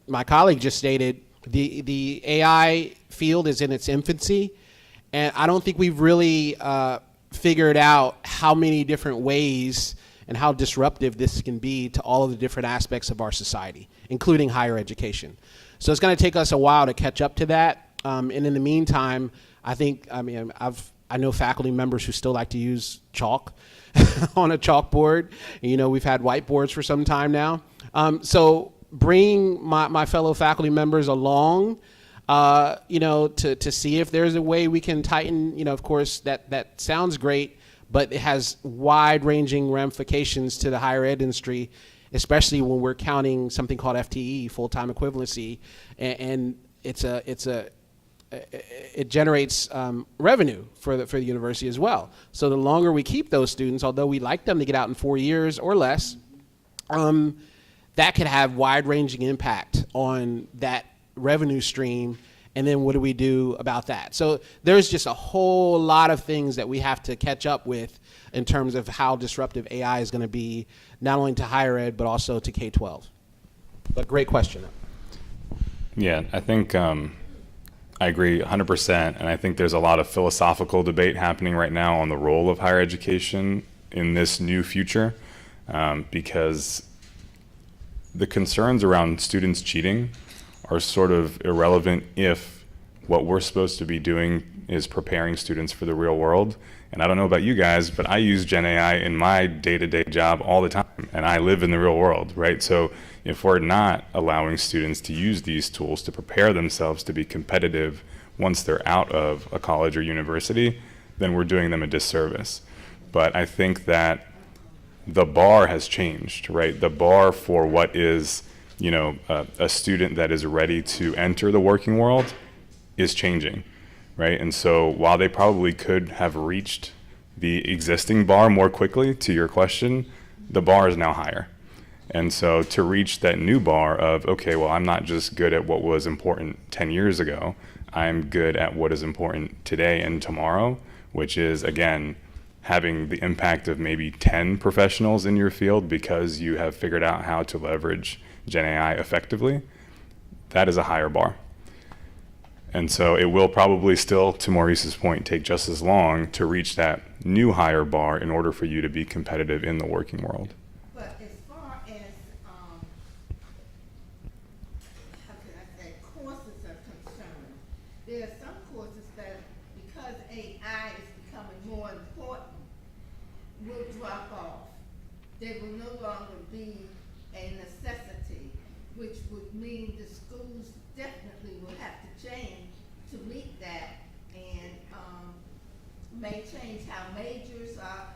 my colleague just stated, the AI field is in its infancy, and I don't think we've really figured out how many different ways and how disruptive this can be to all of the different aspects of our society, including higher education. So it's going to take us a while to catch up to that. And in the meantime, I know faculty members who still like to use chalk on a chalkboard. We've had whiteboards for some time now. So bring my fellow faculty members along, to see if there's a way we can tighten. Of course, that sounds great, but it has wide-ranging ramifications to the higher ed industry, especially when we're counting something called FTE, full-time equivalency, and it generates revenue for the university as well. So the longer we keep those students, although we like them to get out in 4 years or less, that could have wide-ranging impact on that revenue stream. And then what do we do about that? So there's just a whole lot of things that we have to catch up with in terms of how disruptive AI is going to be, not only to higher ed, but also to K-12. But great question. Yeah, I think I agree 100%. And I think there's a lot of philosophical debate happening right now on the role of higher education in this new future, because the concerns around students cheating are sort of irrelevant if what we're supposed to be doing is preparing students for the real world. And I don't know about you guys, but I use Gen AI in my day-to-day job all the time, and I live in the real world, right? So if we're not allowing students to use these tools to prepare themselves to be competitive once they're out of a college or university, then we're doing them a disservice. But I think that the bar has changed, right? The bar for what is a student that is ready to enter the working world is changing, right? And so while they probably could have reached the existing bar more quickly, to your question, the bar is now higher. And so to reach that new bar of, okay, well, I'm not just good at what was important 10 years ago, I'm good at what is important today and tomorrow, which is, again, having the impact of maybe 10 professionals in your field because you have figured out how to leverage Gen AI effectively. That is a higher bar. And so it will probably still, to Maurice's point, take just as long to reach that new higher bar in order for you to be competitive in the working world. But as far as, how can I say, courses are concerned, there are some courses that, because AI is becoming more important, will drop off. They will no longer be a necessity, which would mean the schools definitely will have to change to meet that, and may change how majors are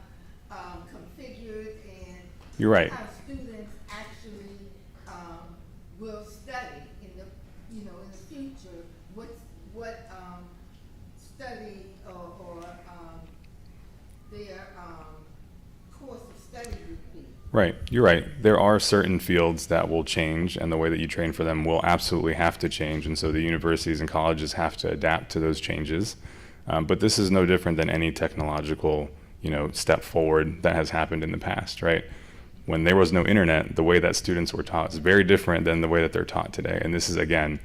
configured, and you're right, how students actually will study in the in the future. What study or their course of study would be. Right, you're right. There are certain fields that will change, and the way that you train for them will absolutely have to change, and so the universities and colleges have to adapt to those changes. But this is no different than any technological, step forward that has happened in the past, right? When there was no internet, the way that students were taught is very different than the way that they're taught today. And this is, again,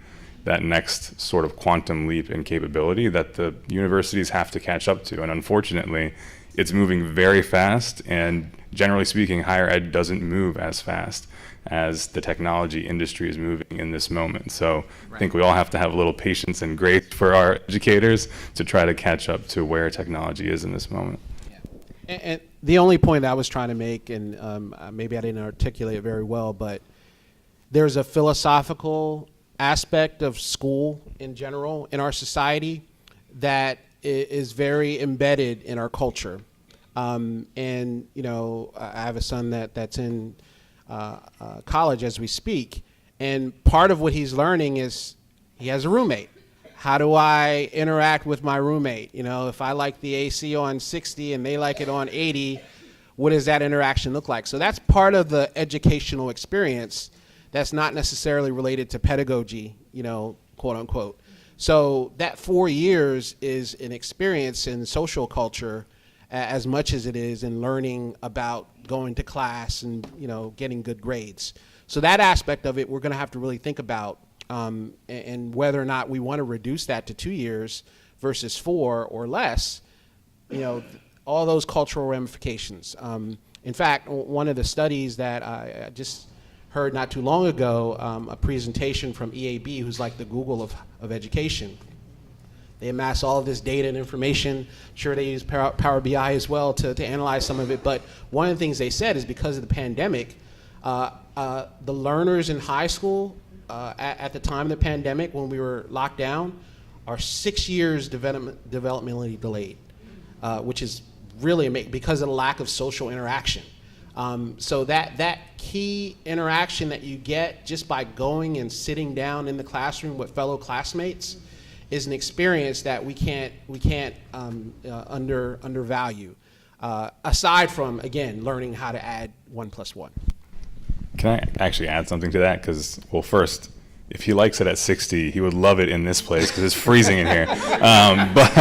that next sort of quantum leap in capability that the universities have to catch up to. And unfortunately, it's moving very fast, and generally speaking, higher ed doesn't move as fast as the technology industry is moving in this moment. So right. I think we all have to have a little patience and grace for our educators to try to catch up to where technology is in this moment. Yeah. And the only point that I was trying to make, and maybe I didn't articulate it very well, but there's a philosophical aspect of school in general in our society that is very embedded in our culture. And, I have a son that's in college as we speak, and part of what he's learning is he has a roommate. How do I interact with my roommate? If I like the AC on 60 and they like it on 80, what does that interaction look like? So that's part of the educational experience that's not necessarily related to pedagogy, quote unquote. So that 4 years is an experience in social culture as much as it is in learning about going to class and, getting good grades. So that aspect of it, we're going to have to really think about, and whether or not we want to reduce that to 2 years versus 4 or less, all those cultural ramifications. In fact, one of the studies that I just heard not too long ago, a presentation from EAB, who's like the Google of education. They amass all of this data and information. Sure, they use Power BI as well to analyze some of it. But one of the things they said is because of the pandemic, the learners in high school at the time of the pandemic, when we were locked down, are 6 years developmentally delayed, which is really amazing because of the lack of social interaction. So that key interaction that you get just by going and sitting down in the classroom with fellow classmates is an experience that we can't undervalue. Aside from, again, learning how to add 1 + 1. Can I actually add something to that? Because, well, first, if he likes it at 60, he would love it in this place because it's freezing in here. But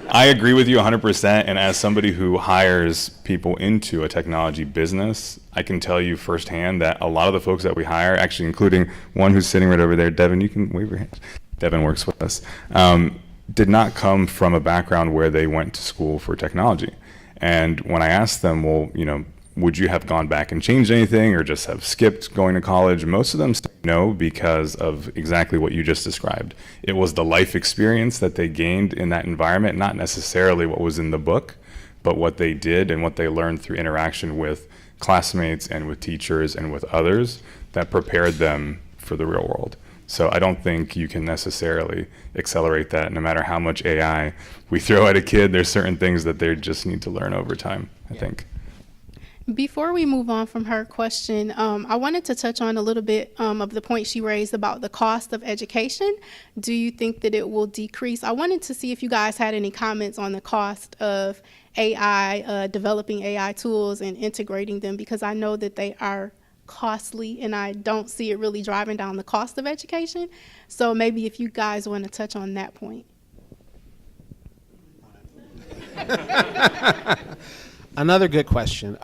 I agree with you 100%. And as somebody who hires people into a technology business, I can tell you firsthand that a lot of the folks that we hire, actually including one who's sitting right over there, Devin, you can wave your hand. Devin works with us, did not come from a background where they went to school for technology. And when I asked them, well, would you have gone back and changed anything or just have skipped going to college? Most of them said no because of exactly what you just described. It was the life experience that they gained in that environment, not necessarily what was in the book, but what they did and what they learned through interaction with classmates and with teachers and with others that prepared them for the real world. So I don't think you can necessarily accelerate that. No matter how much AI we throw at a kid, there's certain things that they just need to learn over time, I think. Before we move on from her question, I wanted to touch on a little bit of the point she raised about the cost of education. Do you think that it will decrease? I wanted to see if you guys had any comments on the cost of AI, developing AI tools and integrating them, because I know that they are costly and I don't see it really driving down the cost of education. So maybe if you guys want to touch on that point. Another good question.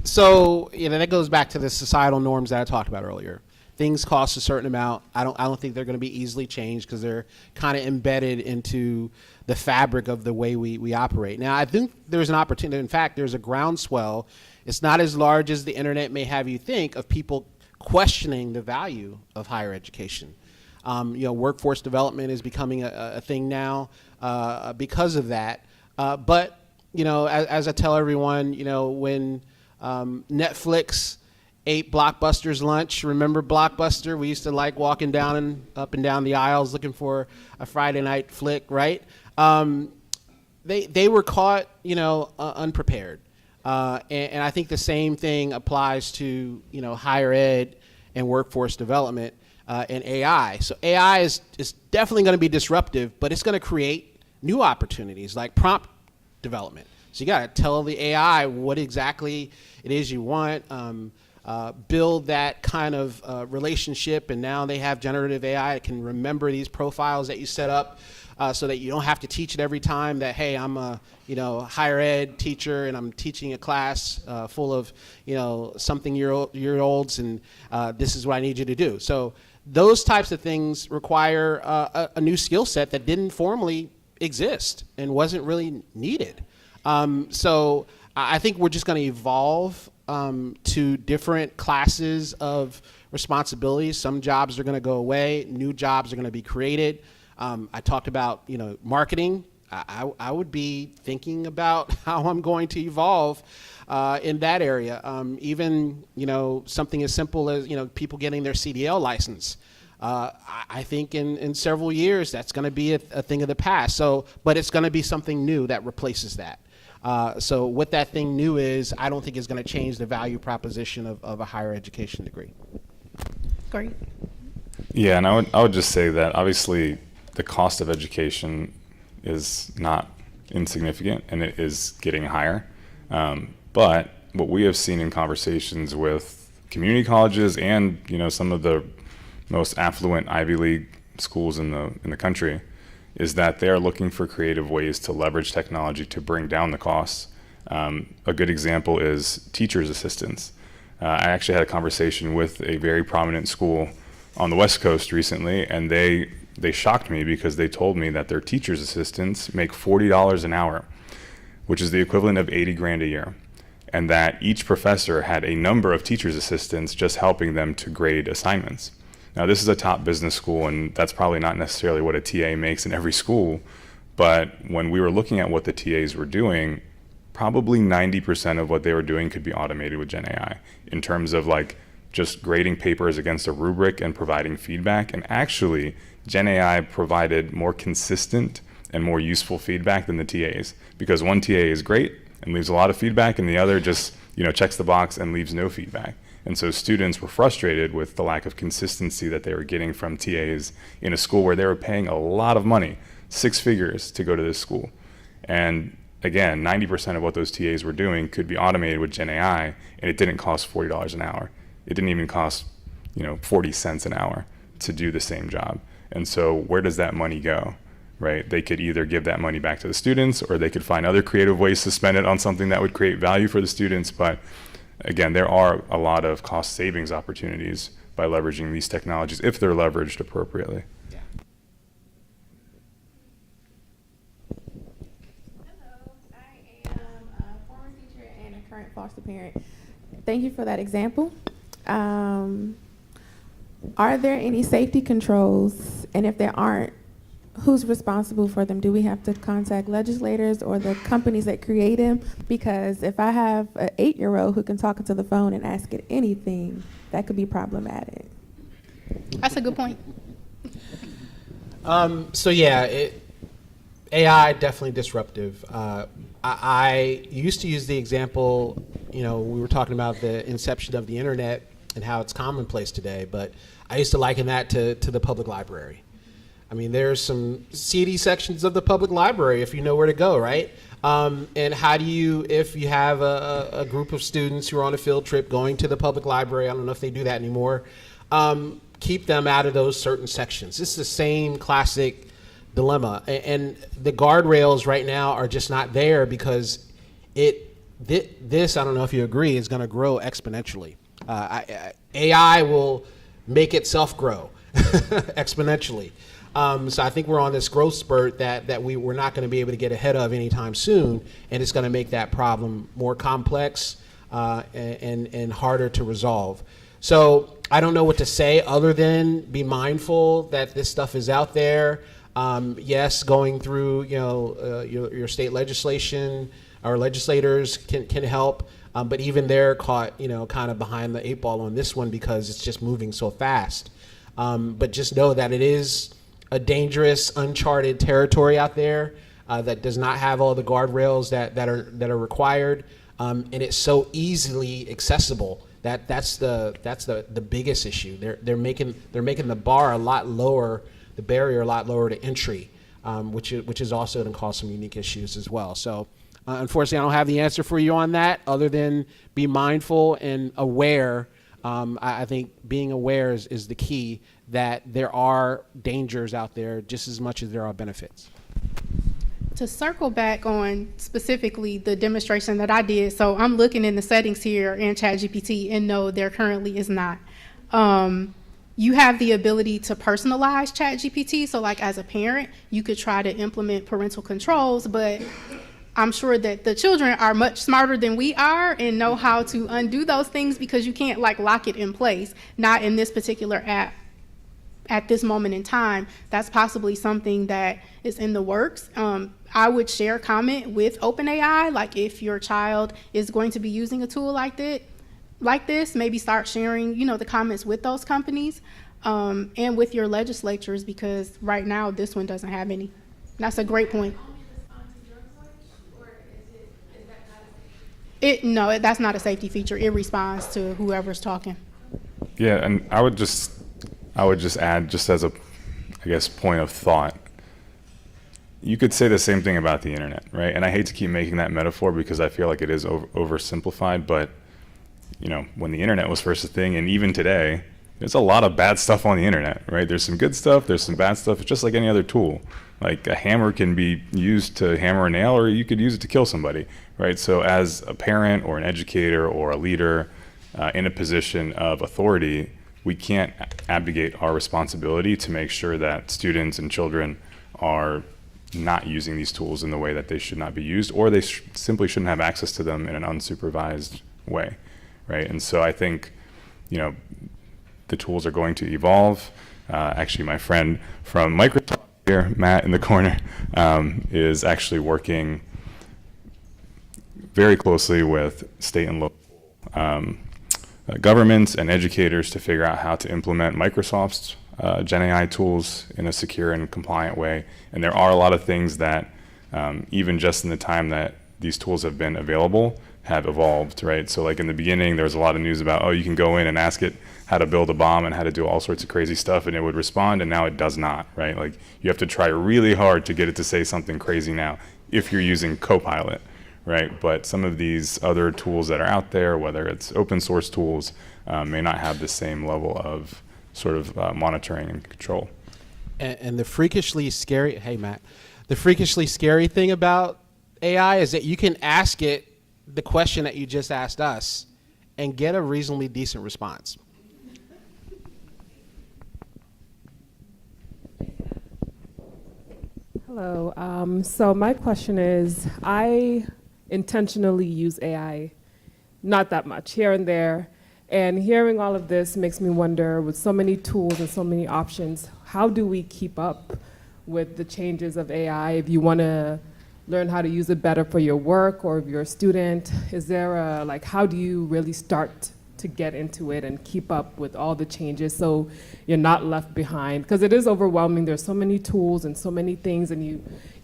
So that goes back to the societal norms that I talked about earlier. Things cost a certain amount. I don't think they're going to be easily changed because they're kind of embedded into the fabric of the way we operate. Now, I think there's an opportunity. In fact, there's a groundswell. It's not as large as the internet may have you think, of people questioning the value of higher education. Workforce development is becoming a thing now because of that. But as I tell everyone, when Netflix ate Blockbuster's lunch, remember Blockbuster? We used to like walking up and down the aisles looking for a Friday night flick, right? They were caught, unprepared. And I think the same thing applies to, higher ed and workforce development and AI. So AI is definitely going to be disruptive, but it's going to create new opportunities like prompt development. So you got to tell the AI what exactly it is you want, build that kind of relationship, and now they have generative AI that can remember these profiles that you set up so that you don't have to teach it every time that, hey, I'm a higher ed teacher and I'm teaching a class full of something year olds and this is what I need you to do. So those types of things require a new skill set that didn't formally exist and wasn't really needed. So I think we're just going to evolve to different classes of responsibilities. Some jobs are going to go away. New jobs are going to be created. I talked about, marketing. I would be thinking about how I'm going to evolve in that area. Even, something as simple as, people getting their CDL license. I think in several years, that's going to be a thing of the past. So, but it's going to be something new that replaces that. So what that thing new is, I don't think is going to change the value proposition of a higher education degree. Great. Yeah, and I would just say that obviously the cost of education is not insignificant and it is getting higher. But what we have seen in conversations with community colleges and some of the most affluent Ivy League schools in the country is that they are looking for creative ways to leverage technology to bring down the costs. A good example is teachers' assistants. I actually had a conversation with a very prominent school on the West Coast recently, and they shocked me because they told me that their teachers' assistants make $40 an hour, which is the equivalent of 80 grand a year, and that each professor had a number of teachers' assistants just helping them to grade assignments. Now, this is a top business school, and that's probably not necessarily what a TA makes in every school, but when we were looking at what the TAs were doing, probably 90% of what they were doing could be automated with Gen AI in terms of like just grading papers against a rubric and providing feedback. And actually, Gen AI provided more consistent and more useful feedback than the TAs, because one TA is great and leaves a lot of feedback, and the other just checks the box and leaves no feedback. And so students were frustrated with the lack of consistency that they were getting from TAs in a school where they were paying a lot of money, 6 figures, to go to this school. And again, 90% of what those TAs were doing could be automated with Gen AI, and it didn't cost $40 an hour. It didn't even cost 40 cents an hour to do the same job. And so where does that money go, right? They could either give that money back to the students, or they could find other creative ways to spend it on something that would create value for the students. But again, there are a lot of cost savings opportunities by leveraging these technologies if they're leveraged appropriately. Current foster parent. Thank you for that example. Are there any safety controls? And if there aren't, who's responsible for them? Do we have to contact legislators or the companies that create them? Because if I have an 8-year-old who can talk into the phone and ask it anything, that could be problematic. That's a good point. AI definitely disruptive. I used to use the example, we were talking about the inception of the internet and how it's commonplace today, but I used to liken that to the public library. I mean, there's some seedy sections of the public library if you know where to go, right? And how do you, if you have a group of students who are on a field trip going to the public library, I don't know if they do that anymore, keep them out of those certain sections. This is the same classic dilemma, and the guardrails right now are just not there because this, I don't know if you agree, is going to grow exponentially. AI will make itself grow exponentially. So I think we're on this growth spurt that we're not going to be able to get ahead of anytime soon, and it's going to make that problem more complex and harder to resolve. So I don't know what to say other than be mindful that this stuff is out there. Yes, going through your state legislation, our legislators can help, but even they're caught kind of behind the 8 ball on this one because it's just moving so fast. But just know that it is a dangerous, uncharted territory out there that does not have all the guardrails that are required, and it's so easily accessible. That's the biggest issue. They're making the bar a lot lower, the barrier a lot lower to entry, which is also going to cause some unique issues as well. So unfortunately, I don't have the answer for you on that other than be mindful and aware. I think being aware is the key, that there are dangers out there just as much as there are benefits. To circle back on specifically the demonstration that I did, so I'm looking in the settings here in ChatGPT, and no, there currently is not. You have the ability to personalize ChatGPT, so like as a parent, you could try to implement parental controls, but I'm sure that the children are much smarter than we are and know how to undo those things, because you can't lock it in place, not in this particular app. At this moment in time, that's possibly something that is in the works. I would share comment with OpenAI, like if your child is going to be using a tool like this, maybe start sharing, the comments with those companies and with your legislatures, because right now this one doesn't have any. That's a great point. No, that's not a safety feature. It responds to whoever's talking. Yeah, and I would just add, just as a, point of thought, you could say the same thing about the internet, right? And I hate to keep making that metaphor because I feel like it is oversimplified, but when the internet was first a thing, and even today, there's a lot of bad stuff on the internet, right? There's some good stuff, there's some bad stuff. It's just like any other tool. Like a hammer can be used to hammer a nail, or you could use it to kill somebody, right? So as a parent or an educator or a leader, in a position of authority, we can't abdicate our responsibility to make sure that students and children are not using these tools in the way that they should not be used, or they simply shouldn't have access to them in an unsupervised way, right? And so I think, the tools are going to evolve. Actually, my friend from Microsoft here, Matt in the corner, is actually working very closely with state and local governments and educators to figure out how to implement Microsoft's Gen AI tools in a secure and compliant way. And there are a lot of things that, even just in the time that these tools have been available, have evolved, right? So like in the beginning, there was a lot of news about, you can go in and ask it how to build a bomb and how to do all sorts of crazy stuff, and it would respond, and now it does not, right? Like you have to try really hard to get it to say something crazy now if you're using Copilot, right? But some of these other tools that are out there, whether it's open source tools, may not have the same level of sort of monitoring and control. And the freakishly scary, hey Matt, the freakishly scary thing about AI is that you can ask it the question that you just asked us and get a reasonably decent response. Hello. So my question is, I intentionally use AI, not that much, here and there. And hearing all of this makes me wonder, with so many tools and so many options, how do we keep up with the changes of AI? If you want to learn how to use it better for your work, or if you're a student, is there how do you really start to get into it and keep up with all the changes so you're not left behind? Because it is overwhelming. There's so many tools and so many things, and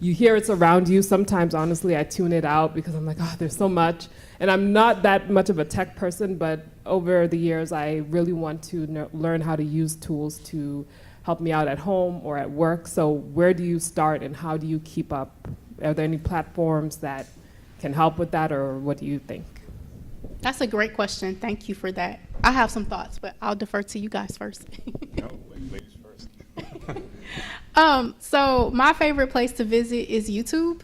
you hear it's around you. Sometimes, honestly, I tune it out because I'm like, there's so much. And I'm not that much of a tech person, but over the years, I really want to learn how to use tools to help me out at home or at work. So where do you start, and how do you keep up? Are there any platforms that can help with that, or what do you think? That's a great question. Thank you for that. I have some thoughts, but I'll defer to you guys first. No, ladies first. So my favorite place to visit is YouTube.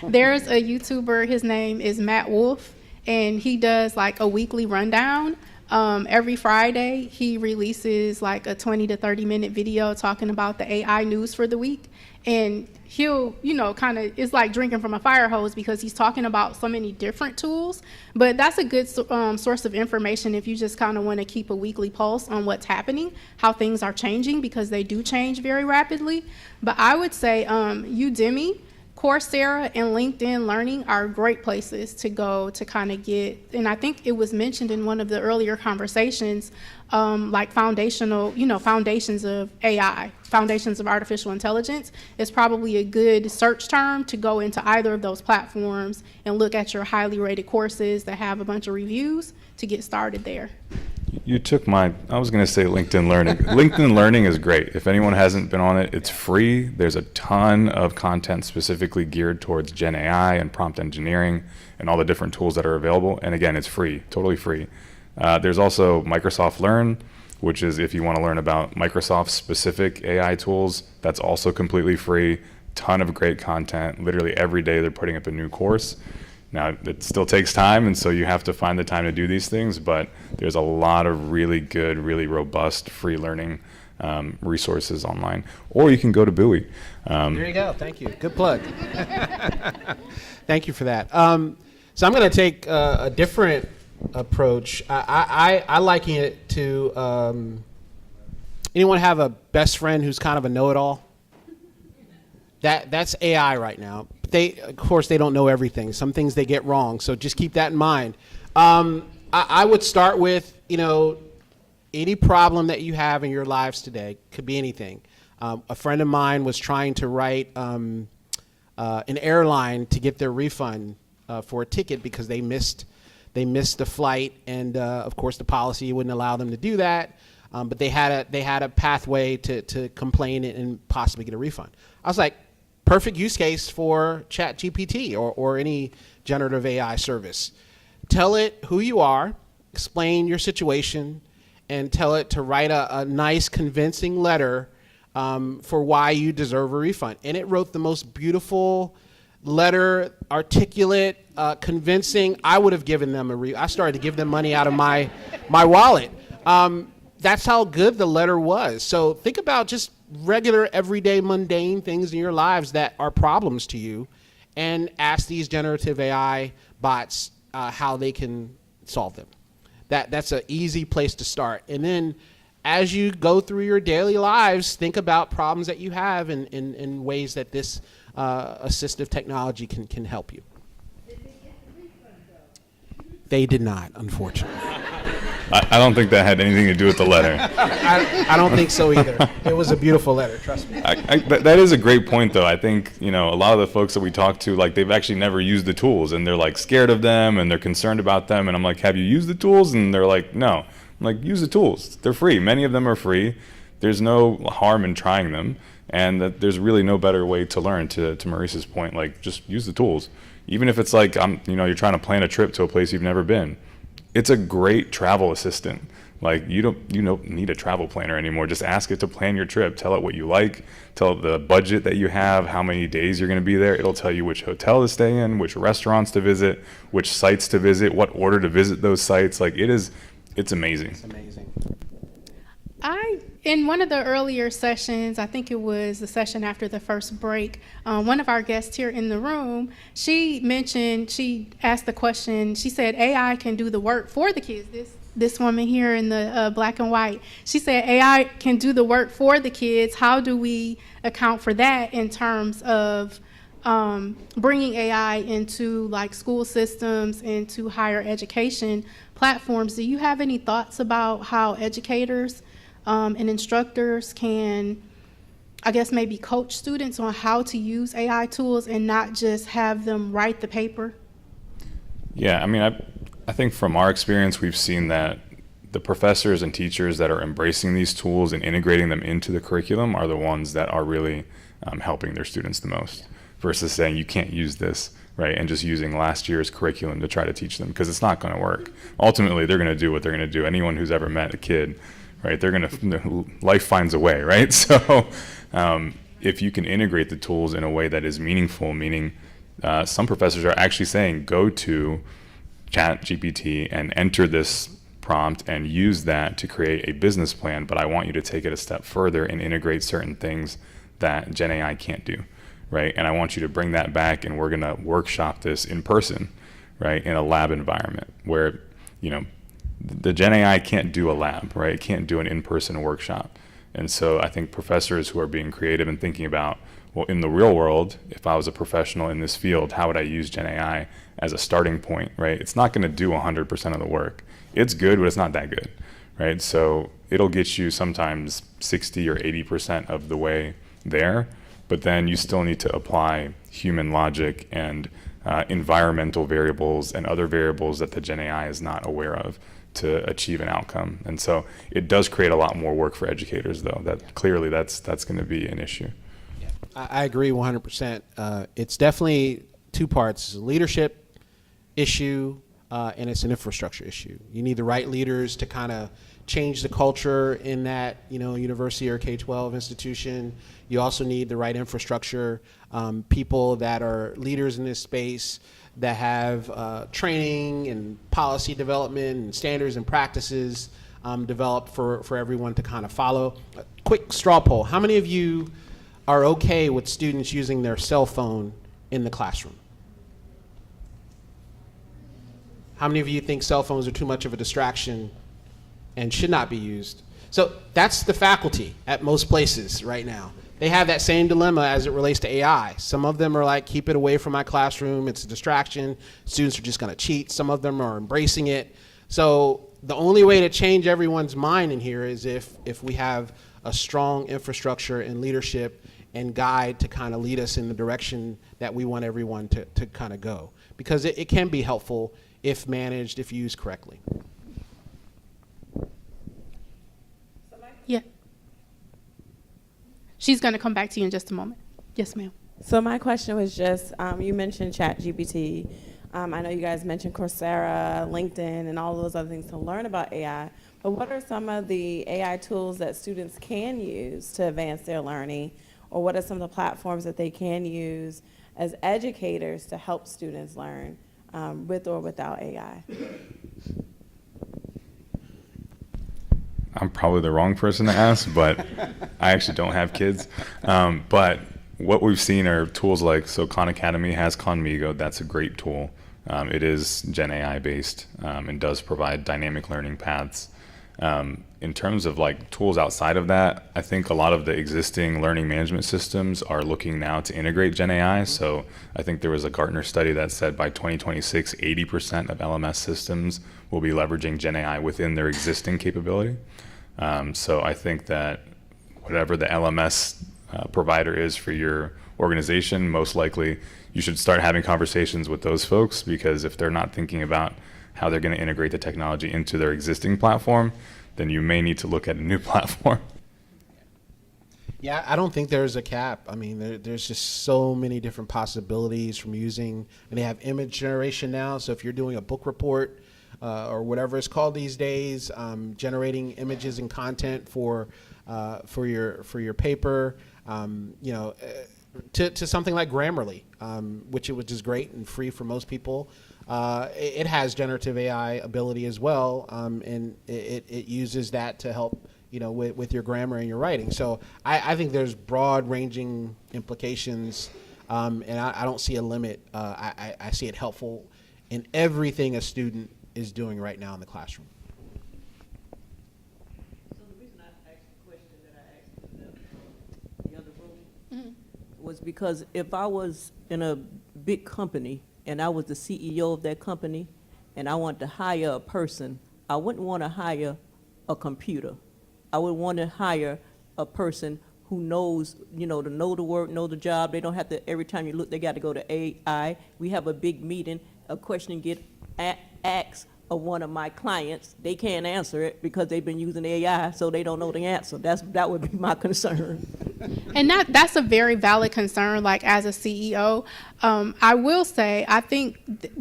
There's a YouTuber, his name is Matt Wolf, and he does like a weekly rundown. Every Friday, he releases like a 20 to 30 minute video talking about the AI news for the week. And he'll, kind of, it's like drinking from a fire hose because he's talking about so many different tools. But that's a good source of information if you just kind of want to keep a weekly pulse on what's happening, how things are changing, because they do change very rapidly. But I would say Udemy, Coursera, and LinkedIn Learning are great places to go to kind of get, and I think it was mentioned in one of the earlier conversations, like foundations of AI, foundations of artificial intelligence is probably a good search term to go into either of those platforms and look at your highly rated courses that have a bunch of reviews to get started there. You took I was going to say LinkedIn Learning. LinkedIn Learning is great. If anyone hasn't been on it, it's free. There's a ton of content specifically geared towards Gen AI and prompt engineering and all the different tools that are available. And again, it's free, totally free. There's also Microsoft Learn, which is if you want to learn about Microsoft specific AI tools, that's also completely free. Ton of great content. Literally every day they're putting up a new course. Now, it still takes time, and so you have to find the time to do these things, but there's a lot of really good, really robust free learning resources online. Or you can go to Buoy. There you go. Thank you. Good plug. Thank you for that. So I'm going to take a different approach. I liken it to anyone have a best friend who's kind of a know-it-all? That's AI right now. Of course, they don't know everything. Some things they get wrong, so just keep that in mind. I would start with, any problem that you have in your lives today, could be anything. A friend of mine was trying to write an airline to get their refund for a ticket because they missed the flight, and of course the policy wouldn't allow them to do that. But they had a pathway to complain and possibly get a refund. I was like, perfect use case for ChatGPT or any generative AI service. Tell it who you are, explain your situation, and tell it to write a nice, convincing letter for why you deserve a refund. And it wrote the most beautiful letter, articulate, convincing, I would have given them I started to give them money out of my wallet. That's how good the letter was. So think about just regular, everyday, mundane things in your lives that are problems to you, and ask these generative AI bots how they can solve them. That's an easy place to start. And then as you go through your daily lives, think about problems that you have in ways that this assistive technology can help you. They did not, unfortunately. I don't think that had anything to do with the letter. I don't think so either. It was a beautiful letter, trust me. That is a great point, though. I think, a lot of the folks that we talk to, like, they've actually never used the tools, and they're, like, scared of them, and they're concerned about them. And I'm like, have you used the tools? And they're like, no. I'm like, use the tools. They're free. Many of them are free. There's no harm in trying them. And that there's really no better way to learn, to Maurice's point. Like, just use the tools. Even if it's like, you're trying to plan a trip to a place you've never been. It's a great travel assistant. Like, you don't need a travel planner anymore. Just ask it to plan your trip. Tell it what you like. Tell it the budget that you have, how many days you're going to be there. It'll tell you which hotel to stay in, which restaurants to visit, which sites to visit, what order to visit those sites. Like, it's amazing. It's amazing. In one of the earlier sessions, I think it was the session after the first break, one of our guests here in the room, she asked the question, she said AI can do the work for the kids. This woman here in the black and white, she said AI can do the work for the kids. How do we account for that in terms of bringing AI into like school systems, into higher education platforms? Do you have any thoughts about how educators and instructors can, I guess, maybe coach students on how to use AI tools and not just have them write the paper? Yeah, I think from our experience, we've seen that the professors and teachers that are embracing these tools and integrating them into the curriculum are the ones that are really helping their students the most, versus saying you can't use this, right, and just using last year's curriculum to try to teach them, because it's not going to work. Ultimately, they're going to do what they're going to do. Anyone who's ever met a kid, right, life finds a way, right? So if you can integrate the tools in a way that is meaningful, meaning some professors are actually saying, go to ChatGPT and enter this prompt and use that to create a business plan, but I want you to take it a step further and integrate certain things that Gen AI can't do, right? And I want you to bring that back, and we're going to workshop this in person, right, in a lab environment where, the Gen AI can't do a lab, right? It can't do an in-person workshop. And so I think professors who are being creative and thinking about, well, in the real world, if I was a professional in this field, how would I use Gen AI as a starting point, right? It's not going to do 100% of the work. It's good, but it's not that good, right? So it'll get you sometimes 60 or 80% of the way there, but then you still need to apply human logic and environmental variables and other variables that the Gen AI is not aware of to achieve an outcome. And so it does create a lot more work for educators, though. That clearly that's going to be an issue. Yeah, I agree 100%. It's definitely two parts: it's a leadership issue and it's an infrastructure issue. You need the right leaders to kind of change the culture in that university or K-12 institution. You also need the right infrastructure, people that are leaders in this space that have training and policy development and standards and practices developed for everyone to kind of follow. A quick straw poll: how many of you are okay with students using their cell phone in the classroom? How many of you think cell phones are too much of a distraction and should not be used? So that's the faculty at most places right now. They have that same dilemma as it relates to AI. Some of them are like, keep it away from my classroom, it's a distraction, students are just going to cheat. Some of them are embracing it. So the only way to change everyone's mind in here is if we have a strong infrastructure and leadership and guide to kind of lead us in the direction that we want everyone to kind of go. Because it can be helpful if managed, if used correctly. Yeah. She's going to come back to you in just a moment. Yes, ma'am. So my question was just, you mentioned ChatGPT. I know you guys mentioned Coursera, LinkedIn, and all those other things to learn about AI. But what are some of the AI tools that students can use to advance their learning? Or what are some of the platforms that they can use? as educators to help students learn with or without AI? I'm probably the wrong person to ask, but I actually don't have kids. But what we've seen are tools like, so Khan Academy has Khanmigo. That's a great tool. It is Gen AI based and does provide dynamic learning paths. In terms of like tools outside of that, I think a lot of the existing learning management systems are looking now to integrate Gen AI. So I think there was a Gartner study that said by 2026, 80% of LMS systems will be leveraging Gen AI within their existing capability. So I think that whatever the LMS provider is for your organization, most likely you should start having conversations with those folks, because if they're not thinking about how they're going to integrate the technology into their existing platform, then you may need to look at a new platform. Yeah, I don't think there's a cap. I mean, there's just so many different possibilities from using, and they have image generation now. So if you're doing a book report or whatever it's called these days, generating images and content for your paper, to something like Grammarly, which is great and free for most people. It has generative AI ability as well, and it uses that to help, with your grammar and your writing. So I think there's broad-ranging implications, and I don't see a limit. I see it helpful in everything a student is doing right now in the classroom. So the reason I asked the question that I asked in the other room was because if I was in a big company and I was the CEO of that company and I wanted to hire a person, I wouldn't want to hire a computer. I would want to hire a person who knows, to know the work, know the job. They don't have to, every time you look, they got to go to AI. We have a big meeting, a question get asked of one of my clients. They can't answer it because they've been using AI, so they don't know the answer. That would be my concern. And that's a very valid concern, like as a CEO. I will say, I think,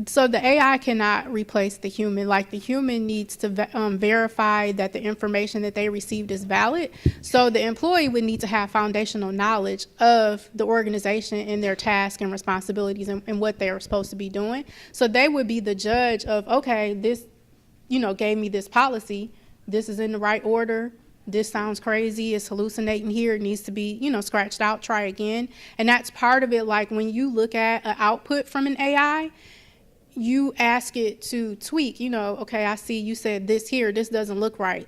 so the AI cannot replace the human. Like the human needs to verify that the information that they received is valid. So the employee would need to have foundational knowledge of the organization and their tasks and responsibilities and what they are supposed to be doing. So they would be the judge of, okay, this, gave me this policy. This is in the right order. This sounds crazy, it's hallucinating here, it needs to be, scratched out, try again. And that's part of it. Like when you look at an output from an AI, you ask it to tweak, okay, I see you said this here, this doesn't look right.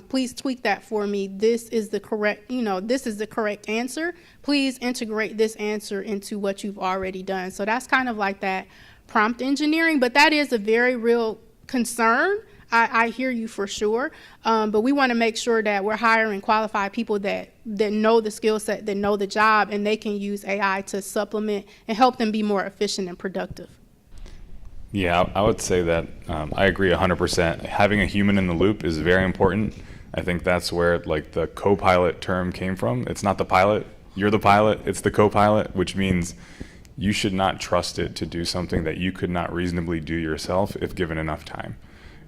Please tweak that for me. This is the correct, this is the correct answer. Please integrate this answer into what you've already done. So that's kind of like that prompt engineering, but that is a very real concern. I hear you for sure, but we want to make sure that we're hiring qualified people that know the skill set, that know the job, and they can use AI to supplement and help them be more efficient and productive. Yeah, I would say that I agree 100%. Having a human in the loop is very important. I think that's where like the co-pilot term came from. It's not the pilot, you're the pilot, it's the co-pilot, which means you should not trust it to do something that you could not reasonably do yourself if given enough time.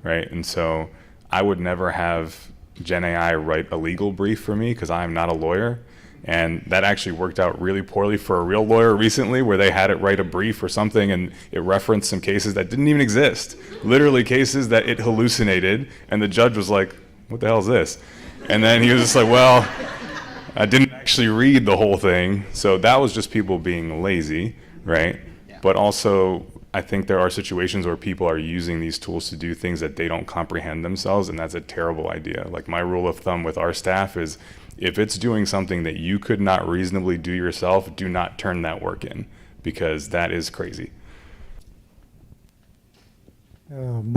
Right, and so I would never have Gen AI write a legal brief for me because I'm not a lawyer, and that actually worked out really poorly for a real lawyer recently, where they had it write a brief or something, and it referenced some cases that didn't even exist, literally cases that it hallucinated, and the judge was like, "What the hell is this?" And then he was just like, "Well, I didn't actually read the whole thing," so that was just people being lazy, right? Yeah. But also, I think there are situations where people are using these tools to do things that they don't comprehend themselves, and that's a terrible idea. Like my rule of thumb with our staff is, if it's doing something that you could not reasonably do yourself, do not turn that work in, because that is crazy. I've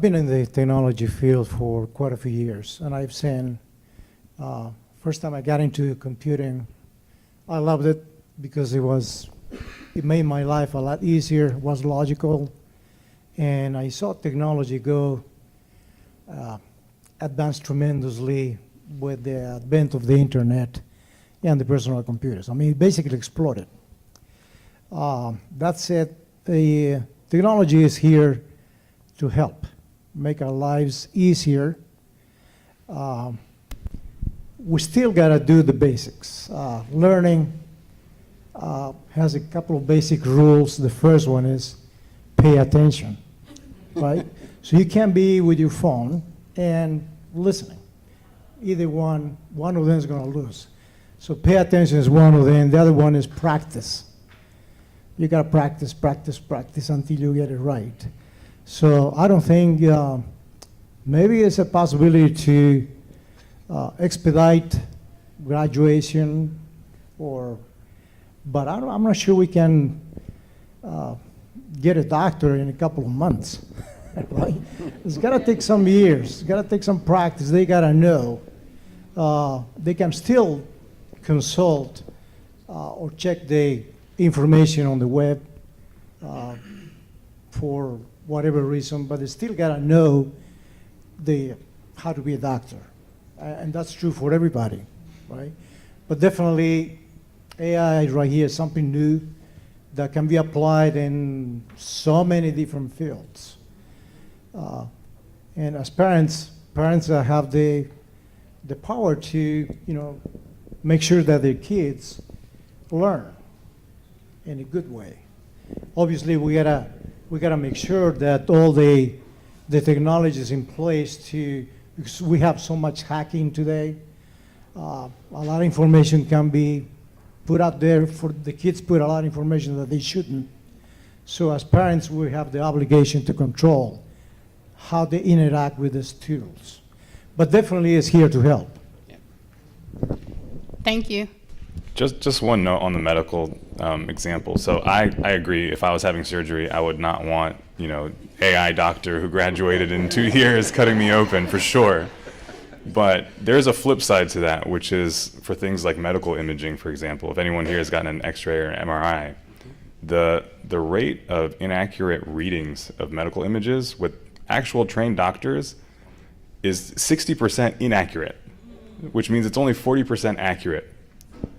been in the technology field for quite a few years, and I've seen, first time I got into computing, I loved it because it made my life a lot easier, was logical, and I saw technology go advance tremendously with the advent of the internet and the personal computers. I mean, it basically exploded. That said, the technology is here to help make our lives easier. We still got to do the basics, learning, has a couple of basic rules. The first one is pay attention, right? So you can't be with your phone and listening. Either one of them is going to lose. So pay attention is one of them. The other one is practice. You got to practice, practice, practice until you get it right. So I don't think, maybe it's a possibility to expedite graduation, but I'm not sure we can get a doctor in a couple of months. Right? It's got to take some years. It's got to take some practice. They got to know. They can still consult or check the information on the web for whatever reason, but they still got to know how to be a doctor. And that's true for everybody, right? But definitely, AI right here is something new that can be applied in so many different fields. And as parents have the power to, make sure that their kids learn in a good way. Obviously, we gotta make sure that all the technology is in place because we have so much hacking today. A lot of information can be put out there for the kids, put a lot of information that they shouldn't. So as parents, we have the obligation to control how they interact with these tools. But definitely it's here to help. Thank you. Just one note on the medical example. So I agree. If I was having surgery, I would not want, AI doctor who graduated in 2 years cutting me open for sure. But there's a flip side to that, which is for things like medical imaging, for example. If anyone here has gotten an X-ray or an MRI, the rate of inaccurate readings of medical images with actual trained doctors is 60% inaccurate, which means it's only 40% accurate,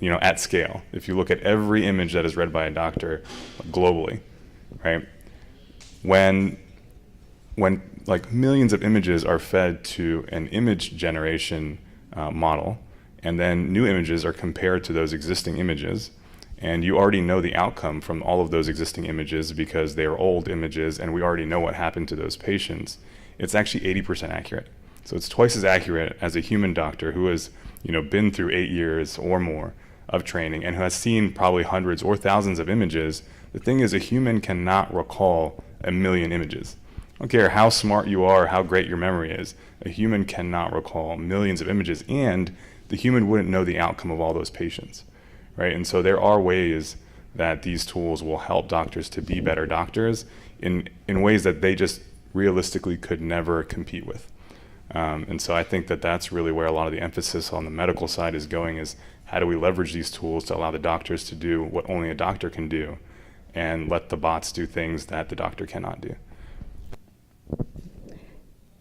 at scale. If you look at every image that is read by a doctor globally, right? When like millions of images are fed to an image generation model, and then new images are compared to those existing images, and you already know the outcome from all of those existing images because they are old images and we already know what happened to those patients, it's actually 80% accurate. So it's twice as accurate as a human doctor who has been through 8 years or more of training and who has seen probably hundreds or thousands of images. The thing is, a human cannot recall 1 million images. I don't care how smart you are, how great your memory is, a human cannot recall millions of images, and the human wouldn't know the outcome of all those patients, right? And so there are ways that these tools will help doctors to be better doctors in ways that they just realistically could never compete with. And so I think that that's really where a lot of the emphasis on the medical side is going, is how do we leverage these tools to allow the doctors to do what only a doctor can do and let the bots do things that the doctor cannot do.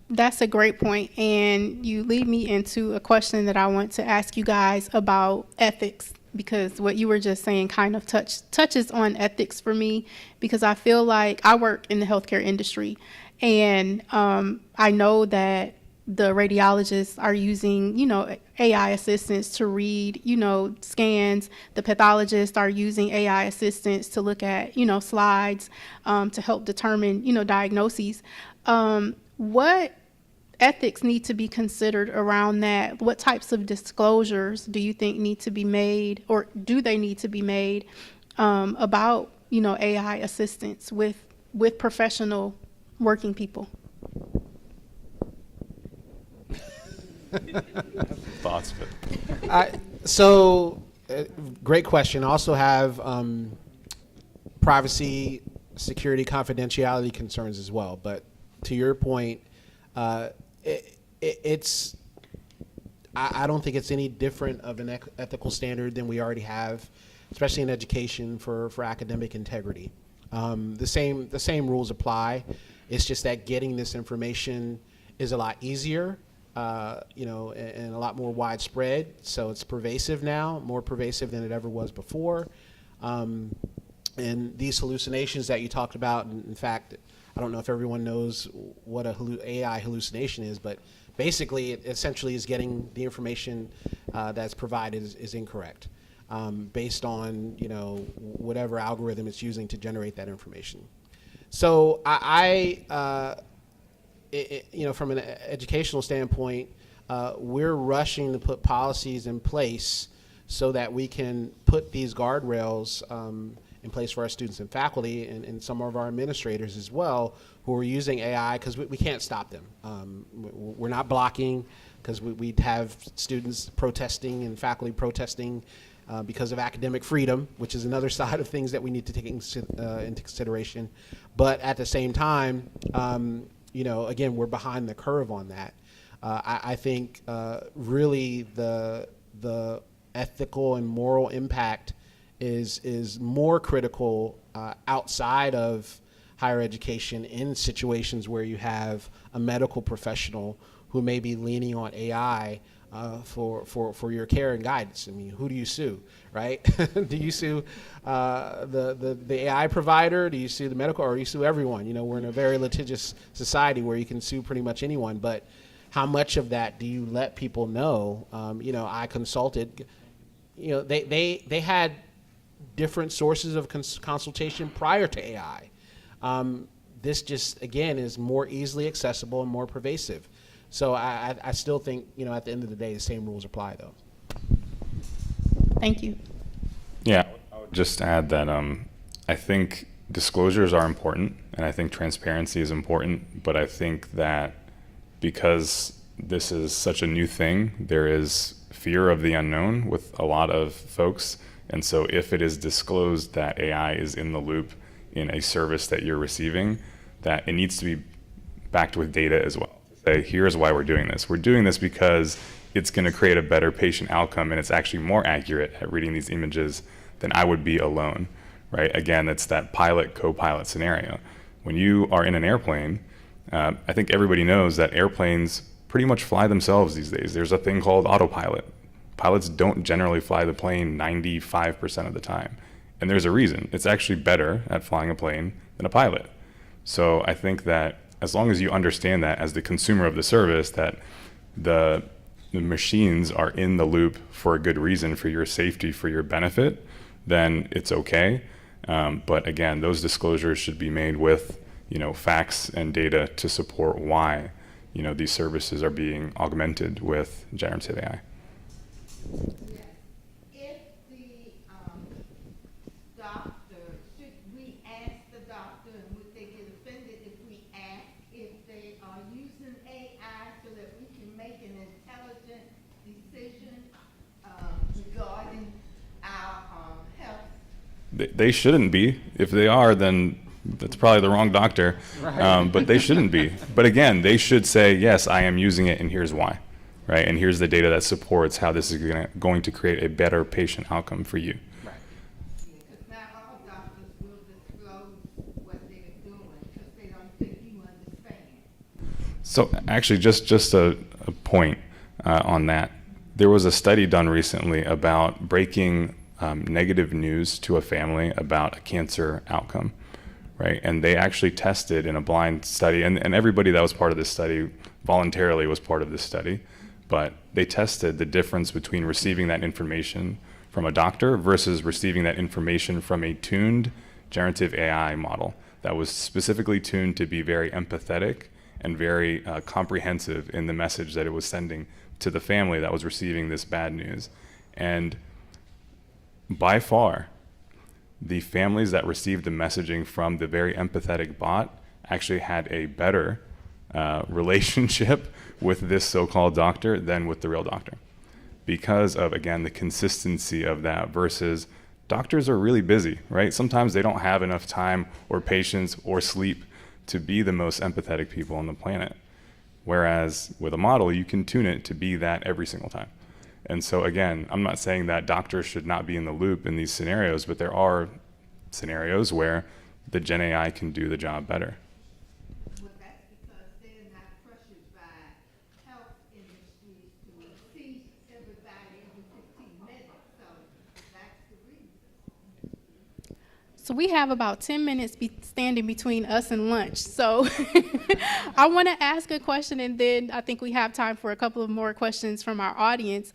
That's a great point, and you lead me into a question that I want to ask you guys about ethics, because what you were just saying kind of touches on ethics for me, because I feel like I work in the healthcare industry, and I know that the radiologists are using, AI assistants to read, scans. The pathologists are using AI assistants to look at, slides to help determine, diagnoses. What ethics need to be considered around that? What types of disclosures do you think need to be made, or do they need to be made about, AI assistance with professional working people? Thoughts? Great question. I also have privacy, security, confidentiality concerns as well. But to your point, I don't think it's any different of an ethical standard than we already have, especially in education for academic integrity. The same rules apply. It's just that getting this information is a lot easier, and a lot more widespread. So it's pervasive now, more pervasive than it ever was before. And these hallucinations that you talked about, in fact, I don't know if everyone knows what AI hallucination is, but basically it essentially is getting the information that's provided is incorrect. based on whatever algorithm it's using to generate that information. So from an educational standpoint, we're rushing to put policies in place so that we can put these guardrails in place for our students and faculty and some of our administrators as well who are using AI, because we can't stop them. We're not blocking, because we'd have students protesting and faculty protesting because of academic freedom, which is another side of things that we need to take into consideration. But at the same time, again, we're behind the curve on that. I think really the ethical and moral impact is more critical outside of higher education, in situations where you have a medical professional who may be leaning on AI for your care and guidance. I mean, who do you sue, right? Do you sue the AI provider? Do you sue the medical, or do you sue everyone? We're in a very litigious society where you can sue pretty much anyone, but how much of that do you let people know? I consulted, they had different sources of consultation prior to AI. This just, again, is more easily accessible and more pervasive. So I still think, at the end of the day, the same rules apply, though. Thank you. Yeah, I would just add that I think disclosures are important, and I think transparency is important, but I think that because this is such a new thing, there is fear of the unknown with a lot of folks. And so if it is disclosed that AI is in the loop in a service that you're receiving, that it needs to be backed with data as well. Say, here's why we're doing this. We're doing this because it's going to create a better patient outcome, and it's actually more accurate at reading these images than I would be alone, right? Again, it's that pilot co-pilot scenario. When you are in an airplane, I think everybody knows that airplanes pretty much fly themselves these days. There's a thing called autopilot. Pilots don't generally fly the plane 95% of the time. And there's a reason. It's actually better at flying a plane than a pilot. So I think that as long as you understand that as the consumer of the service, that the machines are in the loop for a good reason, for your safety, for your benefit, then it's okay. But again, those disclosures should be made with facts and data to support why these services are being augmented with generative AI. If the doctor, should we ask the doctor, and would they get offended if we ask if they are using AI so that we can make an intelligent decision regarding our health? They shouldn't be. If they are, then that's probably the wrong doctor. Right. But they shouldn't be. But again, they should say, yes, I am using it, and here's why. Right, and here's the data that supports how this is going to create a better patient outcome for you. Right. Because not all doctors will disclose what they're doing because they don't think you understand. So actually, just a point on that. There was a study done recently about breaking negative news to a family about a cancer outcome, right? And they actually tested in a blind study, and everybody that was part of this study voluntarily was part of this study. But they tested the difference between receiving that information from a doctor versus receiving that information from a tuned generative AI model that was specifically tuned to be very empathetic and very comprehensive in the message that it was sending to the family that was receiving this bad news. And by far, the families that received the messaging from the very empathetic bot actually had a better relationship with this so-called doctor than with the real doctor, because of, again, the consistency of that versus doctors are really busy, right? Sometimes they don't have enough time or patience or sleep to be the most empathetic people on the planet. Whereas with a model, you can tune it to be that every single time. And so again, I'm not saying that doctors should not be in the loop in these scenarios, but there are scenarios where the Gen AI can do the job better. Well, that's because they're not pressured by health industries to see everybody every 15 minutes. So that's the reason. So we have about 10 minutes standing between us and lunch. So I want to ask a question, and then I think we have time for a couple of more questions from our audience.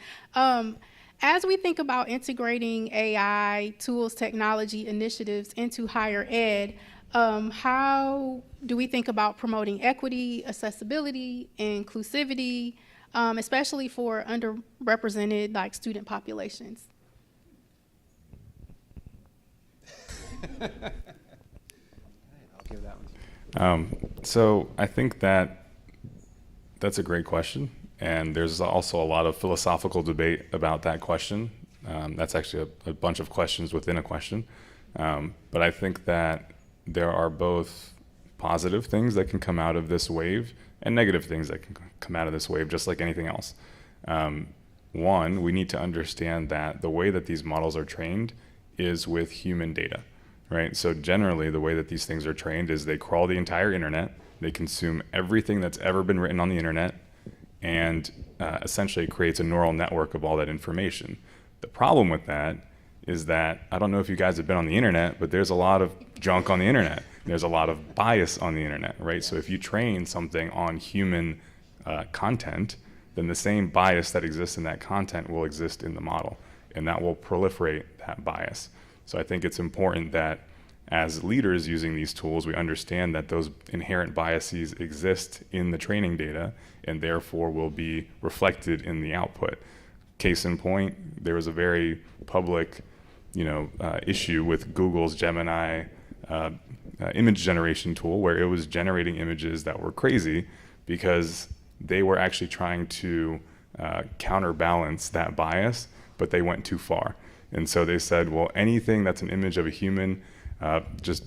As we think about integrating AI tools, technology initiatives into higher ed, how do we think about promoting equity, accessibility, inclusivity, especially for underrepresented like student populations? I'll give that one. So I think that's a great question, and there's also a lot of philosophical debate about that question. That's actually a bunch of questions within a question. But I think that there are both positive things that can come out of this wave and negative things that can come out of this wave, just like anything else. One, we need to understand that the way that these models are trained is with human data, right? So generally, the way that these things are trained is they crawl the entire internet, they consume everything that's ever been written on the internet, and essentially creates a neural network of all that information. The problem with that is that, I don't know if you guys have been on the internet, but there's a lot of junk on the internet. There's a lot of bias on the internet, right? So if you train something on human content, then the same bias that exists in that content will exist in the model, and that will proliferate that bias. So I think it's important that as leaders using these tools, we understand that those inherent biases exist in the training data and therefore will be reflected in the output. Case in point, there was a very public issue with Google's Gemini image generation tool, where it was generating images that were crazy because they were actually trying to counterbalance that bias, but they went too far. And so they said, well, anything that's an image of a human, just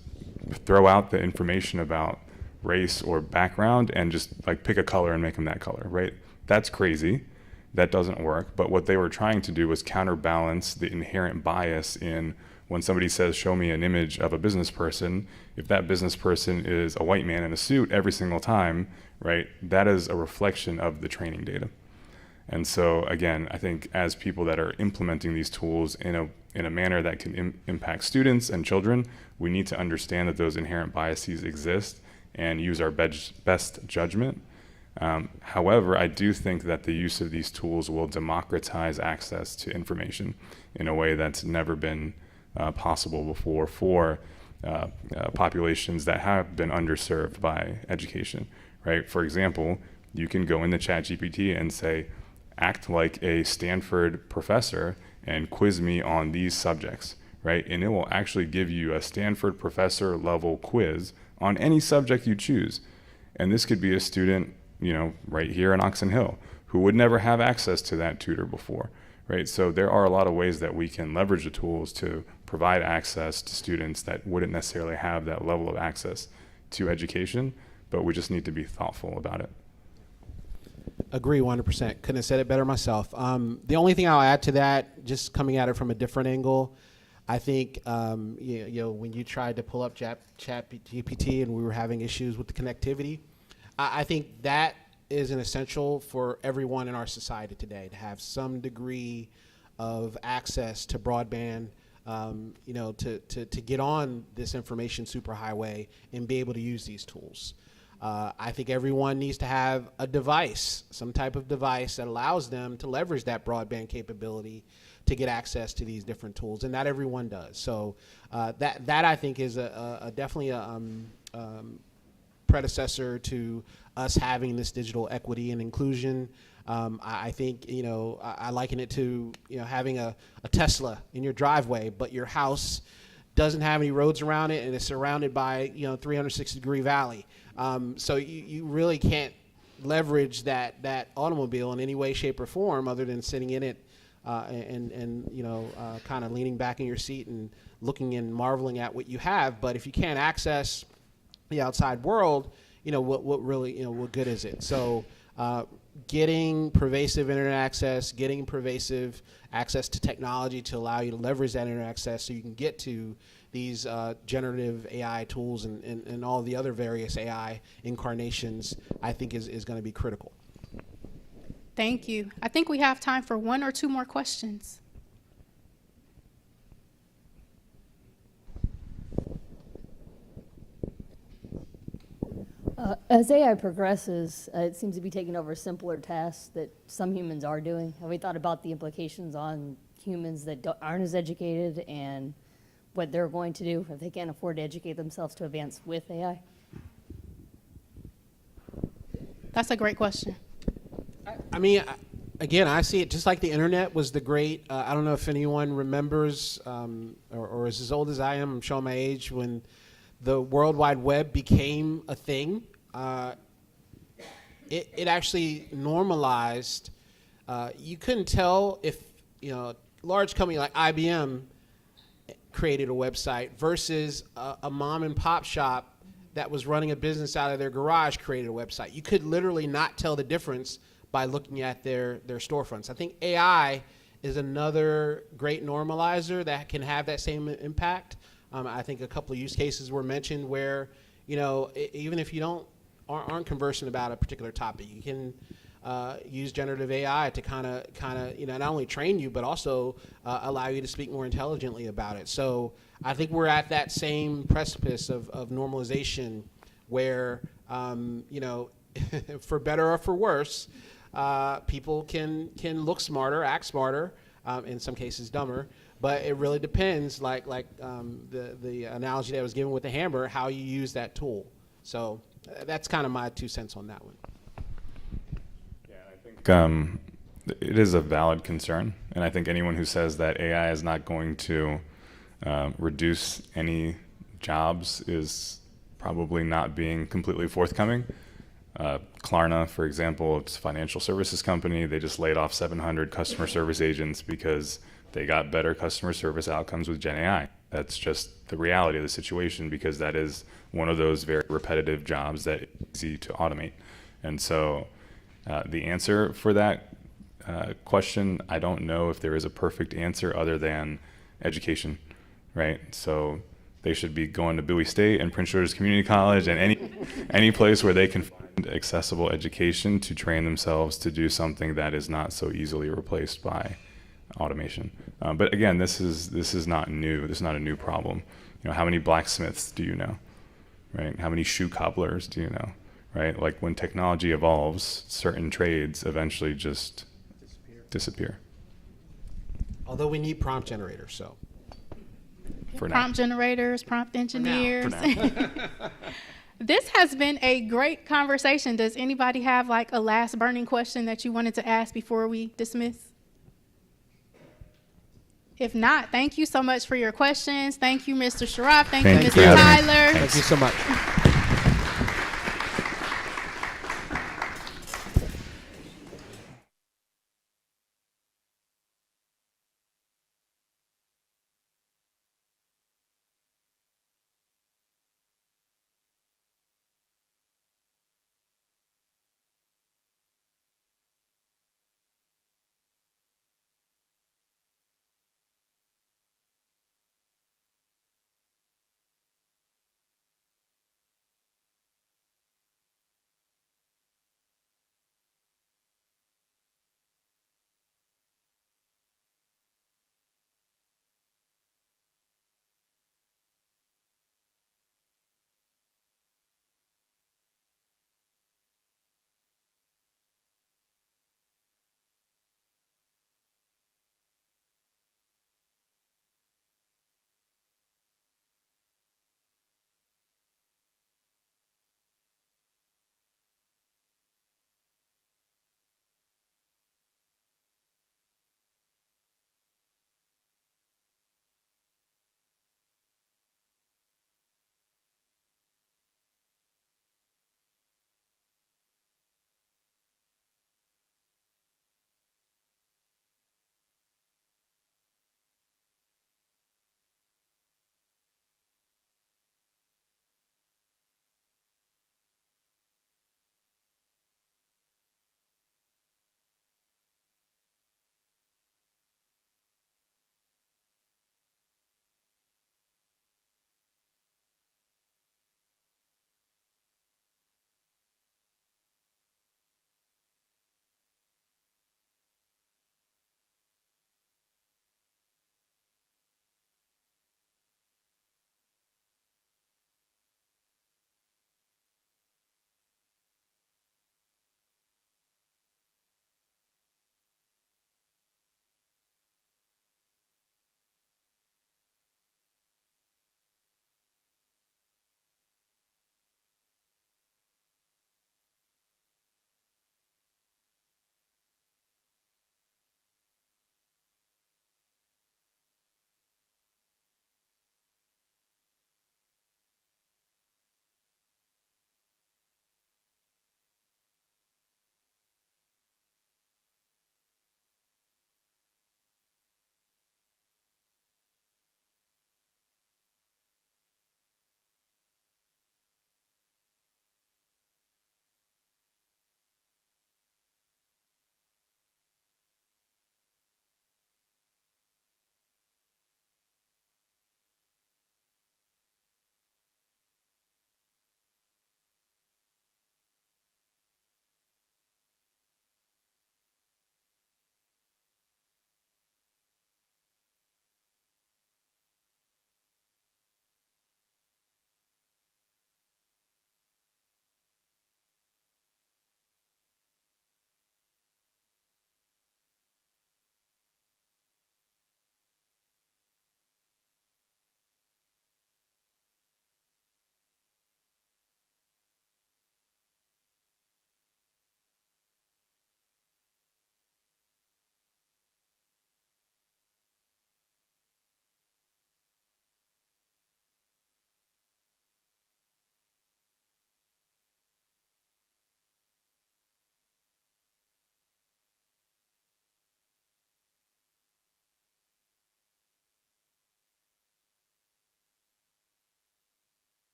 throw out the information about race or background and just like pick a color and make them that color, right? That's crazy. That doesn't work. But what they were trying to do was counterbalance the inherent bias in when somebody says, show me an image of a business person, if that business person is a white man in a suit every single time, right, that is a reflection of the training data. And so again, I think as people that are implementing these tools in a manner that can impact students and children, we need to understand that those inherent biases exist and use our best judgment. However, I do think that the use of these tools will democratize access to information in a way that's never been possible before for populations that have been underserved by education, right? For example, you can go into ChatGPT and say, act like a Stanford professor and quiz me on these subjects, right? And it will actually give you a Stanford professor level quiz on any subject you choose. And this could be a student, right here in Oxon Hill, who would never have access to that tutor before, right? So there are a lot of ways that we can leverage the tools to provide access to students that wouldn't necessarily have that level of access to education, but we just need to be thoughtful about it. Agree 100%. Couldn't have said it better myself. The only thing I'll add to that, just coming at it from a different angle, I think when you tried to pull up ChatGPT and we were having issues with the connectivity, I think that is an essential for everyone in our society today to have some degree of access to broadband, to get on this information superhighway and be able to use these tools. I think everyone needs to have a device, some type of device that allows them to leverage that broadband capability to get access to these different tools, and not everyone does. So that I think is definitely a predecessor to us having this digital equity and inclusion. I think I liken it to having a Tesla in your driveway, but your house doesn't have any roads around it and it's surrounded by 360-degree valley. So you really can't leverage that automobile in any way, shape, or form other than sitting in it and kind of leaning back in your seat and looking and marveling at what you have. But if you can't access the outside world, what really what good is it? So getting pervasive internet access, getting pervasive access to technology to allow you to leverage that internet access so you can get to these generative AI tools and all the other various AI incarnations, I think is going to be critical. Thank you. I think we have time for one or two more questions. As AI progresses, it seems to be taking over simpler tasks that some humans are doing. Have we thought about the implications on humans that aren't as educated and what they're going to do if they can't afford to educate themselves to advance with AI? That's a great question. I mean, again, I see it just like the internet was the great. I don't know if anyone remembers or is as old as I am. I'm showing my age when the World Wide Web became a thing. It actually normalized. You couldn't tell if a large company like IBM created a website versus a mom and pop shop that was running a business out of their garage created a website. You could literally not tell the difference by looking at their storefronts. I think AI is another great normalizer that can have that same impact. I think a couple of use cases were mentioned where, even if you aren't conversant about a particular topic, you can use generative AI to kind of not only train you but also allow you to speak more intelligently about it. So I think we're at that same precipice of normalization where for better or for worse, people can look smarter, act smarter, in some cases dumber. But it really depends, like the analogy that I was given with the hammer, how you use that tool. So that's kind of my 2 cents on that one. Yeah, I think it is a valid concern, and I think anyone who says that AI is not going to reduce any jobs is probably not being completely forthcoming. Klarna, for example, it's a financial services company. They just laid off 700 customer service agents because they got better customer service outcomes with Gen AI. That's just the reality of the situation, because that is one of those very repetitive jobs that is easy to automate. And so the answer for that question, I don't know if there is a perfect answer other than education, right? So they should be going to Bowie State and Prince George's Community College and any place where they can find accessible education to train themselves to do something that is not so easily replaced by automation. But again, this is not new. This is not a new problem. How many blacksmiths do you know, right? How many shoe cobblers do you know, right? Like when technology evolves, certain trades eventually just disappear. Although we need prompt generators, so. For now. Prompt generators, prompt engineers. For now. This has been a great conversation. Does anybody have like a last burning question that you wanted to ask before we dismiss? If not, thank you so much for your questions. Thank you, Mr. Sharaf. Thank you, Thank you Mr. for having me. Tyler. Thank you so much.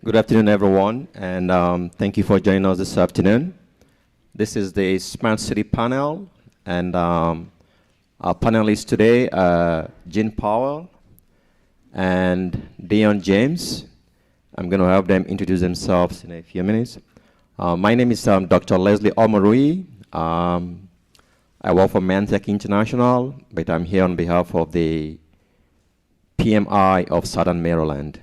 Good afternoon, everyone, and thank you for joining us this afternoon. This is the Smart City panel, and our panelists today are Jean Powell and Dion James. I'm going to have them introduce themselves in a few minutes. My name is Dr. Leslie Omarui. I work for Mantech International, but I'm here on behalf of the PMI of Southern Maryland.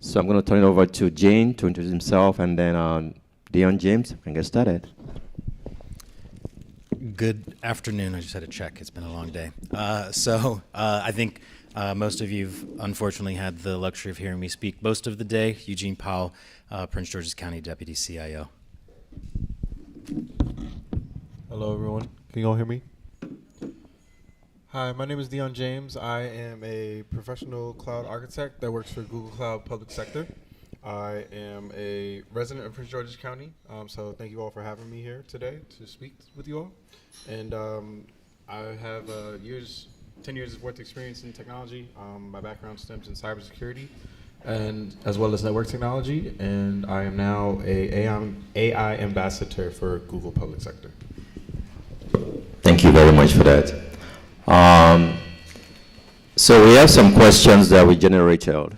So I'm going to turn it over to Jane to introduce himself, and then Dion James can get started. Good afternoon. I just had to check. It's been a long day. I think most of you've unfortunately had the luxury of hearing me speak most of the day. Eugene Powell, Prince George's County Deputy CIO. Hello, everyone. Can you all hear me? Hi, my name is Dion James. I am a professional cloud architect that works for Google Cloud Public Sector. I am a resident of Prince George's County, so thank you all for having me here today to speak with you all. And I have 10 years worth of experience in technology. My background stems in cybersecurity, and as well as network technology, and I am now a AI ambassador for Google Public Sector. Thank you very much for that. So we have some questions that we generated.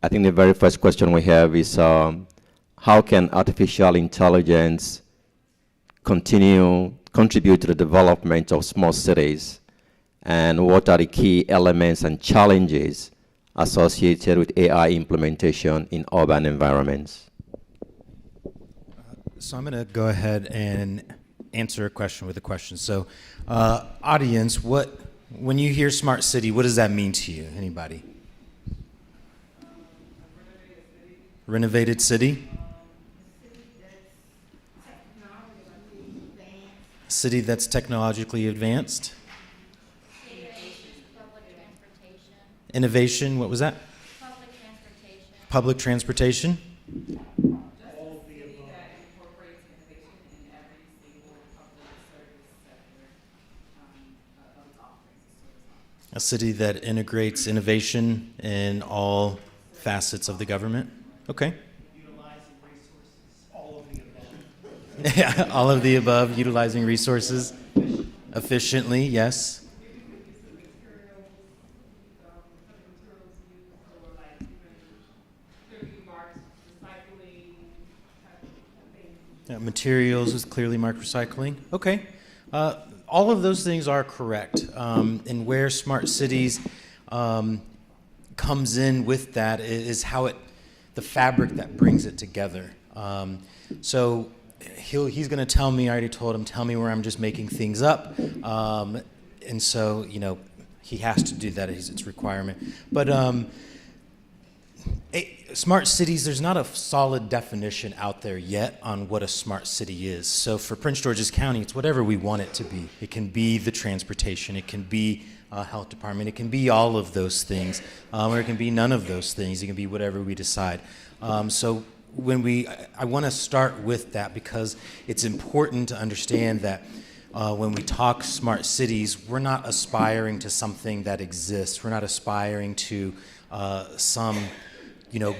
I think the very first question we have is, how can artificial intelligence contribute to the development of small cities? And what are the key elements and challenges associated with AI implementation in urban environments? So I'm going to go ahead and answer a question with a question. So audience, when you hear smart city, what does that mean to you? Anybody? Renovated city? City that's technologically advanced? Innovation, what was that? Public transportation. A city that integrates innovation in all facets of the government. Okay. Utilizing resources, all of the above. Yeah, all of the above, utilizing resources efficiently, yes. Yeah, materials is clearly marked recycling. Okay. All of those things are correct. And where smart cities comes in with that is how the fabric that brings it together. So he's going to tell me, I already told him, tell me where I'm just making things up. And so, he has to do that. It's a requirement. But smart cities, there's not a solid definition out there yet on what a smart city is. So for Prince George's County, it's whatever we want it to be. It can be the transportation, it can be health department, it can be all of those things, or it can be none of those things. It can be whatever we decide. So I want to start with that because it's important to understand that when we talk smart cities, we're not aspiring to something that exists. We're not aspiring to some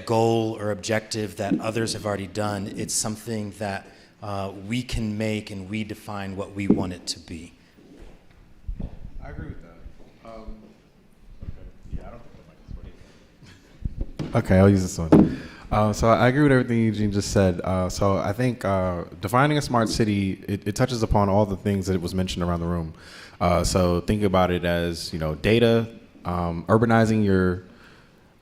goal or objective that others have already done. It's something that we can make, and we define what we want it to be. I agree with that. Yeah, I don't think the mic is working. Okay, I'll use this one. So I agree with everything Eugene just said. So I think defining a smart city, it touches upon all the things that was mentioned around the room. So think about it as, data, urbanizing your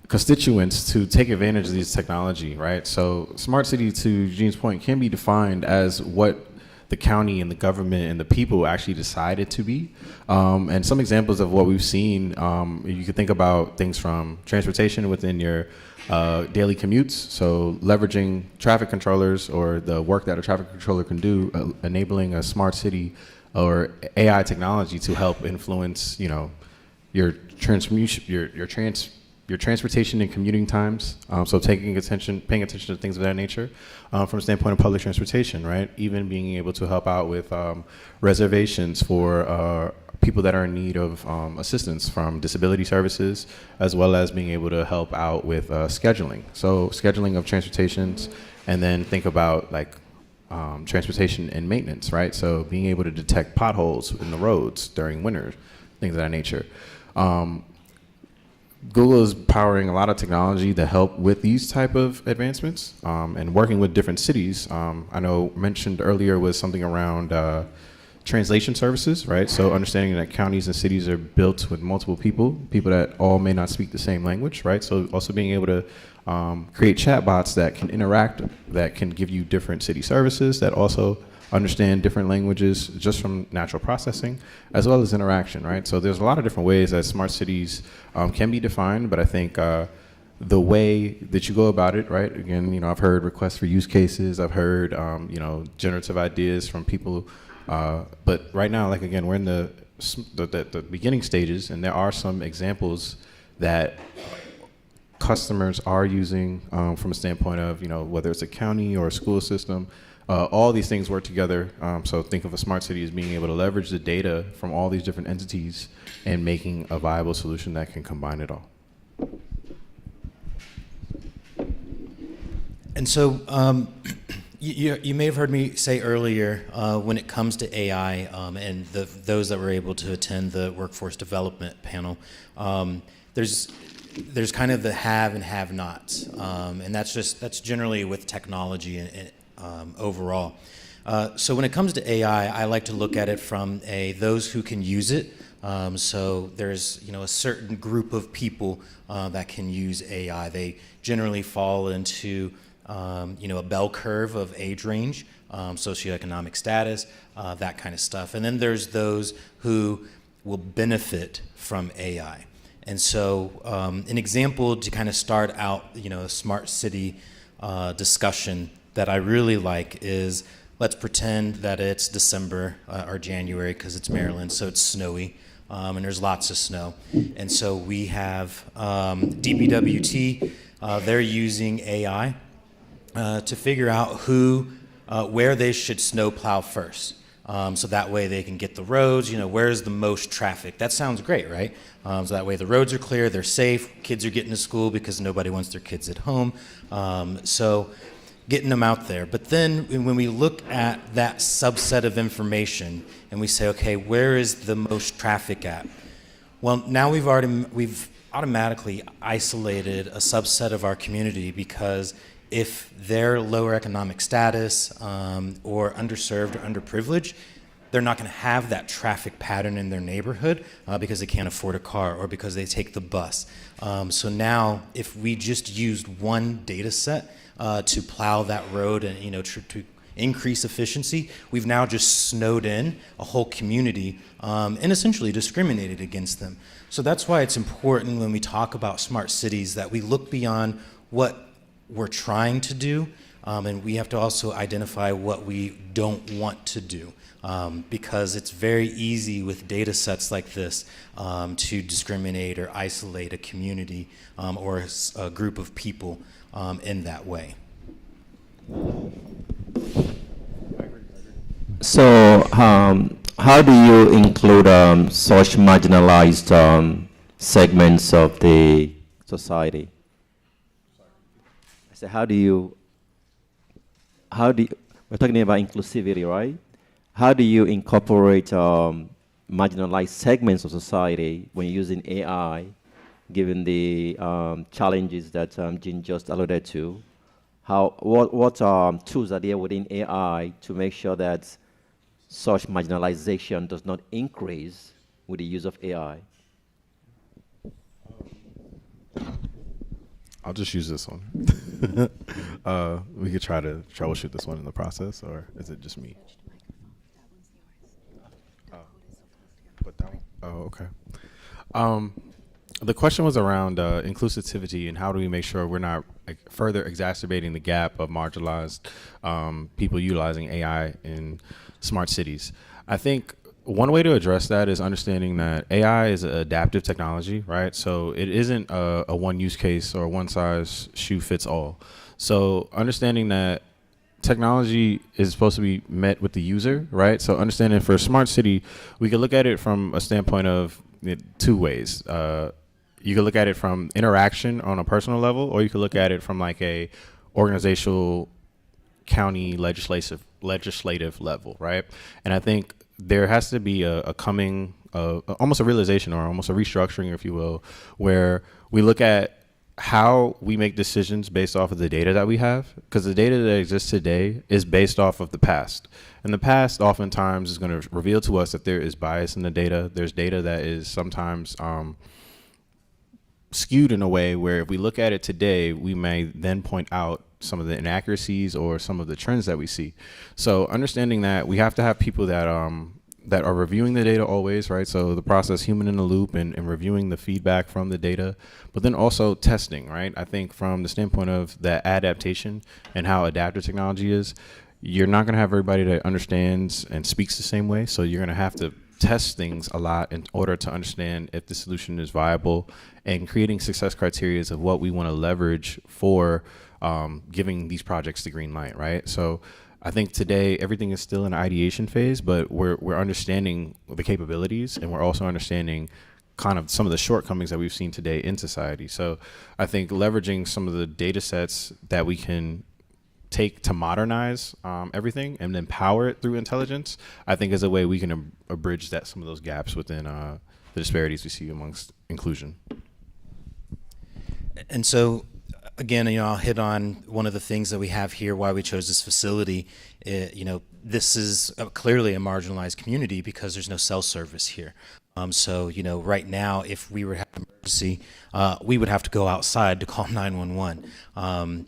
constituents to take advantage of these technology, right? So smart city, to Eugene's point, can be defined as what the county and the government and the people actually decided to be. And some examples of what we've seen, you could think about things from transportation within your daily commutes. So leveraging traffic controllers or the work that a traffic controller can do, enabling a smart city or AI technology to help influence, your transportation and commuting times. So paying attention to things of that nature from a standpoint of public transportation, right? Even being able to help out with reservations for people that are in need of assistance from disability services, as well as being able to help out with scheduling. So scheduling of transportations, and then think about like transportation and maintenance, right? So being able to detect potholes in the roads during winter, things of that nature. Google is powering a lot of technology to help with these type of advancements and working with different cities. I know mentioned earlier was something around translation services, right? So understanding that counties and cities are built with multiple people that all may not speak the same language, right? So also being able to create chatbots that can interact, that can give you different city services, that also understand different languages just from natural processing, as well as interaction, right? So there's a lot of different ways that smart cities can be defined, but I think the way that you go about it, right? Again, I've heard requests for use cases, I've heard, generative ideas from people, but right now, like again, we're in the beginning stages, and there are some examples that customers are using from a standpoint of, whether it's a county or a school system. All these things work together. So think of a smart city as being able to leverage the data from all these different entities and making a viable solution that can combine it all. And so you may have heard me say earlier, when it comes to AI and those that were able to attend the workforce development panel, there's kind of the have and have nots, and that's generally with technology and overall. So when it comes to AI, I like to look at it from those who can use it. So there's a certain group of people that can use AI. They generally fall into a bell curve of age range, socioeconomic status, that kind of stuff. And then there's those who will benefit from AI. And so an example to kind of start out, a smart city discussion that I really like is, let's pretend that it's December or January because it's Maryland, so it's snowy, and there's lots of snow. And so we have DPWT, they're using AI to figure out where they should snow plow first. So that way they can get the roads, where's the most traffic. That sounds great, right? So that way the roads are clear, they're safe, kids are getting to school because nobody wants their kids at home. So getting them out there. But then when we look at that subset of information and we say, okay, where is the most traffic at? Well, now we've automatically isolated a subset of our community, because if they're lower economic status or underserved or underprivileged, they're not going to have that traffic pattern in their neighborhood because they can't afford a car or because they take the bus. So now if we just used one data set to plow that road and to increase efficiency, we've now just snowed in a whole community and essentially discriminated against them. So that's why it's important when we talk about smart cities that we look beyond what we're trying to do, and we have to also identify what we don't want to do, because it's very easy with data sets like this to discriminate or isolate a community or a group of people in that way. So how do you include such marginalized segments of the society? So how do you, we're talking about inclusivity, right? How do you incorporate marginalized segments of society when you're using AI, given the challenges that Jean just alluded to? What tools are there within AI to make sure that such marginalization does not increase with the use of AI? I'll just use this one. We could try to troubleshoot this one in the process, or is it just me? But that one? Oh, okay. The question was around inclusivity and how do we make sure we're not further exacerbating the gap of marginalized people utilizing AI in smart cities. I think one way to address that is understanding that AI is an adaptive technology, right? So it isn't a one use case or one size shoe fits all. So understanding that technology is supposed to be met with the user, right? So understanding for a smart city, we could look at it from a standpoint of two ways. You could look at it from interaction on a personal level, or you could look at it from like a organizational county legislative level, right? And I think there has to be a coming, almost a realization or almost a restructuring, if you will, where we look at how we make decisions based off of the data that we have, because the data that exists today is based off of the past. And the past oftentimes is going to reveal to us that there is bias in the data. There's data that is sometimes skewed in a way where if we look at it today, we may then point out some of the inaccuracies or some of the trends that we see. So understanding that we have to have people that are reviewing the data always, right? So the process, human in the loop, and reviewing the feedback from the data, but then also testing, right? I think from the standpoint of that adaptation and how adaptive technology is, you're not going to have everybody that understands and speaks the same way. So you're going to have to test things a lot in order to understand if the solution is viable, and creating success criteria of what we want to leverage for giving these projects the green light, right? So I think today everything is still in ideation phase, but we're understanding the capabilities, and we're also understanding kind of some of the shortcomings that we've seen today in society. So I think leveraging some of the data sets that we can take to modernize everything and then power it through intelligence, I think is a way we can bridge that some of those gaps within the disparities we see amongst inclusion. And so, again, I'll hit on one of the things that we have here, why we chose this facility. This is clearly a marginalized community because there's no cell service here. So, right now, if we were to have an emergency, we would have to go outside to call 911.